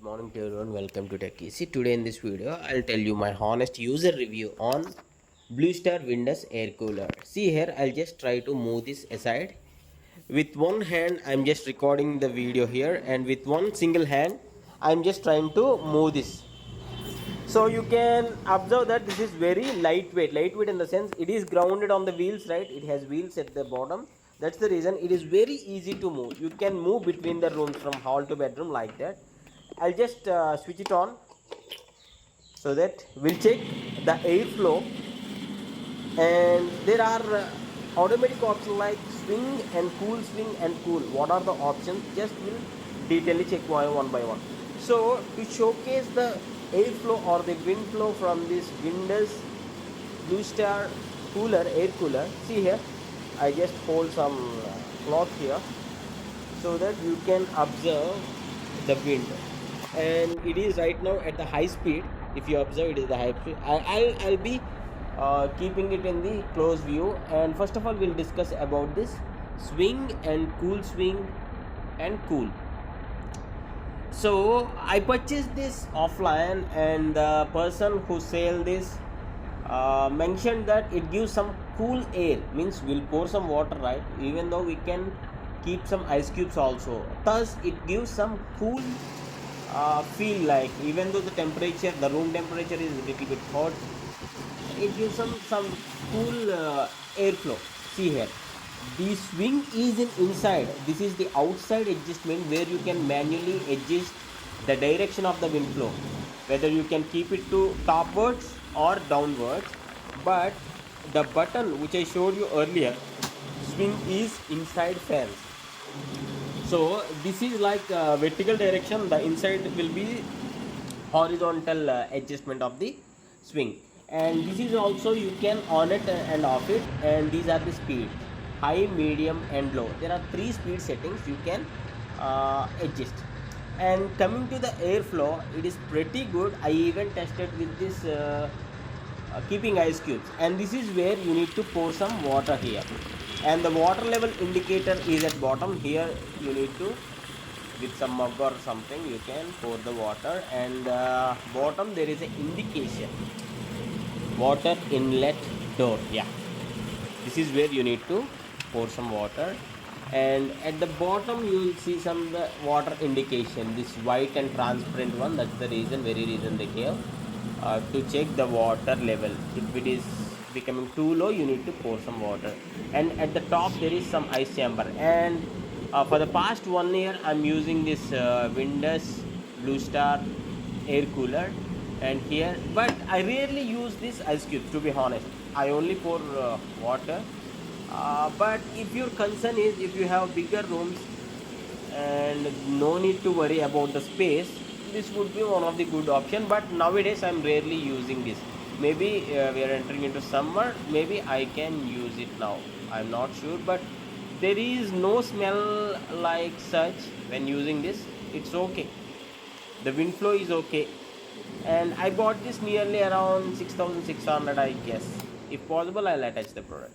morning to everyone. Welcome to Tech Easy. Today in this video, I'll tell you my honest user review on Blue Star Windus air cooler. See here, I'll just try to move this aside. With one hand, I'm just recording the video here, and with one single hand, I'm just trying to move this. So you can observe that this is very lightweight. Lightweight in the sense it is grounded on the wheels, right? It has wheels at the bottom. That's the reason it is very easy to move. You can move between the rooms from hall to bedroom like that. I'll just switch it on so that we'll check the airflow, and there are automatic options like swing and cool. What are the options? Just we'll detailedly check one by one. So to showcase the airflow or the wind flow from this Windus Blue Star cooler, air cooler, see here, I just hold some cloth here so that you can observe the wind, and it is right now at the high speed. If you observe, it is the high speed. I'll be keeping it in the close view, and first of all we'll discuss about this swing and cool. So I purchased this offline, and the person who sell this mentioned that it gives some cool air, means we'll pour some water, right? Even though we can keep some ice cubes also, thus it gives some cool feel, like even though the room temperature is a little bit hot, it gives some cool airflow. See here, the swing is inside. This is the outside adjustment where you can manually adjust the direction of the wind flow, whether you can keep it to topwards or downwards. But the button which I showed you earlier, swing, is inside fans. So this is like vertical direction, the inside will be horizontal adjustment of the swing, and this is also you can on it and off it, and these are the speed: high, medium and low. There are 3 speed settings you can adjust. And coming to the airflow, it is pretty good. I even tested with this keeping ice cubes, and this is where you need to pour some water here, and the water level indicator is at bottom. Here you need to, with some mug or something, you can pour the water, and bottom there is an indication, water inlet door. Yeah, this is where you need to pour some water, and at the bottom you will see some water indication, this white and transparent one. That's the very reason they gave to check the water level. If it is becoming too low, you need to pour some water. And at the top there is some ice chamber, and for the past 1 year I'm using this Windus Blue Star air cooler, and here, but I rarely use this ice cube, to be honest. I only pour water. But if your concern is if you have bigger rooms and no need to worry about the space, this would be one of the good option. But nowadays I'm rarely using this. Maybe we are entering into summer, maybe I can use it now, I'm not sure. But there is no smell like such when using this. It's okay, the wind flow is okay, and I bought this nearly around 6,600, I guess. If possible, I'll attach the product.